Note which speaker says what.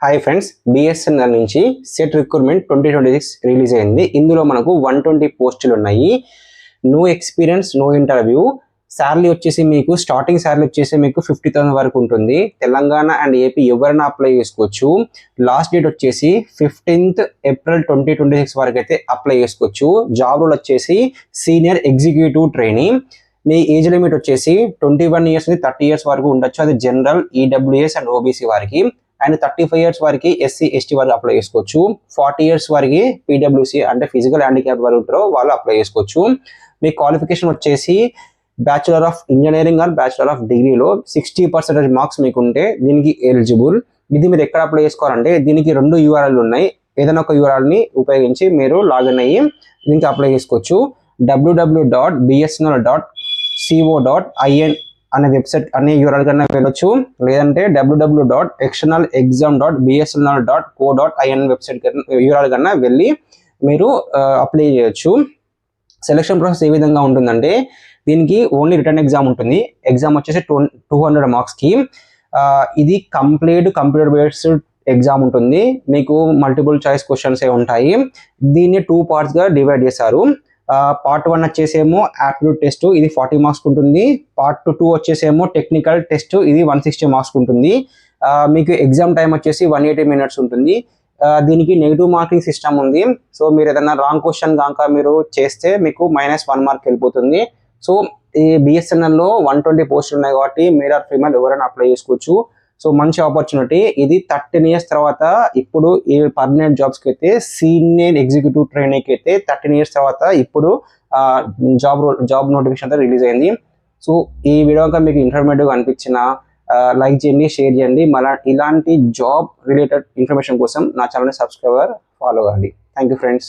Speaker 1: Hi friends, BSNL నుంచి set recruitment 2026 release అయింది. ఇందులో మనకు 120 పోస్టులు ఉన్నాయి. No experience, no interview. Salary వచ్చేసి మీకు స్టార్టింగ్ శాలరీ వచ్చేసి మీకు 50,000 వరకు ఉంటుంది. తెలంగాణ అండ్ ఏపీ ఎవరైనా అప్లై చేసుకోవచ్చు. లాస్ట్ డేట్ వచ్చేసి 15th April 2026 వరకు అయితే అప్లై చేసుకోవచ్చు. జాబ్ రోల్ వచ్చేసి సీనియర్ ఎగ్జిక్యూటివ్ ట్రైనింగ్. మీ ఏజ్ లిమిట్ వచ్చేసి 21 ఇయర్స్ నుంచి 30 ఇయర్స్ వరకు ఉండొచ్చు. అది జనరల్, ఈడబ్ల్యూఎస్ అండ్ ఓబీసీ వారికి. అండ్ 35 ఇయర్స్ వరకు ఎస్సీ ఎస్టీ వరకు అప్లై చేసుకోవచ్చు. 40 ఇయర్స్ వరకు పీడబ్ల్యూసీ అంటే ఫిజికల్ హ్యాండిక్యాప్ వరకు ఉంటారో వాళ్ళు అప్లై చేసుకోవచ్చు. మీ క్వాలిఫికేషన్ వచ్చేసి bachelor of engineering or bachelor of డిగ్రీలో 60% మార్క్స్ మీకు ఉంటే దీనికి ఎలిజిబుల్. ఇది మీరు ఎక్కడ అప్లై చేసుకోవాలంటే దీనికి 2 URL ఉన్నాయి. ఏదైనా ఒక URLని ఉపయోగించి మీరు లాగిన్ అయ్యి దీనికి అప్లై చేసుకోవచ్చు. www.bsnl.co.in అనే వెబ్సైట్ అనే URL కన్నా వెళ్ళొచ్చు. లేదంటే www.externalexam.bsnl.co.in వెబ్సైట్ URL కన్నా వెళ్ళి మీరు అప్లై చేయొచ్చు. సెలక్షన్ ప్రాసెస్ ఏ విధంగా ఉంటుందంటే దీనికి ఓన్లీ రిటర్న్ ఎగ్జామ్ ఉంటుంది. ఎగ్జామ్ వచ్చేసి 200 మార్క్స్కి. ఇది కంప్యూటర్ బేస్డ్ ఎగ్జామ్ ఉంటుంది. మీకు మల్టిపుల్ చాయిస్ క్వశ్చన్స్ ఉంటాయి. దీన్ని 2 పార్ట్స్గా డివైడ్ చేశారు. పార్ట్ 1 వచ్చేసేమో యాప్టిట్యూడ్ టెస్ట్, ఇది 40 మార్క్స్ ఉంటుంది. పార్ట్ 2 వచ్చేసేమో టెక్నికల్ టెస్ట్, ఇది 160 మార్క్స్ ఉంటుంది. మీకు ఎగ్జామ్ టైం వచ్చేసి 180 మినిట్స్ ఉంటుంది. దీనికి నెగిటివ్ మార్కింగ్ సిస్టమ్ ఉంది. సో మీరు ఏదైనా రాంగ్ క్వశ్చన్ కనుక మీరు చేస్తే మీకు -1 మార్క్ వెళ్ళిపోతుంది. సో ఈ బిఎస్ఎన్ఎల్లో 120 పోస్టులు ఉన్నాయి కాబట్టి మేల్ ఆర్ ఫీమేల్ ఎవరైనా అప్లై చేసుకోవచ్చు. సో మంచి ఆపర్చునిటీ ఇది. 13 ఇయర్స్ తర్వాత ఇప్పుడు ఈ పర్మనెంట్ జాబ్స్కి అయితే సీనియర్ ఎగ్జిక్యూటివ్ ట్రైనింగ్కి అయితే 13 ఇయర్స్ తర్వాత ఇప్పుడు జాబ్ నోటిఫికేషన్ అయితే రిలీజ్ అయింది. సో ఈ వీడియో కనుక మీకు ఇన్ఫర్మేటివ్గా అనిపించిన లైక్ చేయండి, షేర్ చేయండి. మళ్ళీ ఇలాంటి జాబ్ రిలేటెడ్ ఇన్ఫర్మేషన్ కోసం నా ఛానల్ని సబ్స్క్రైబర్ ఫాలో కాండి. Thank you friends.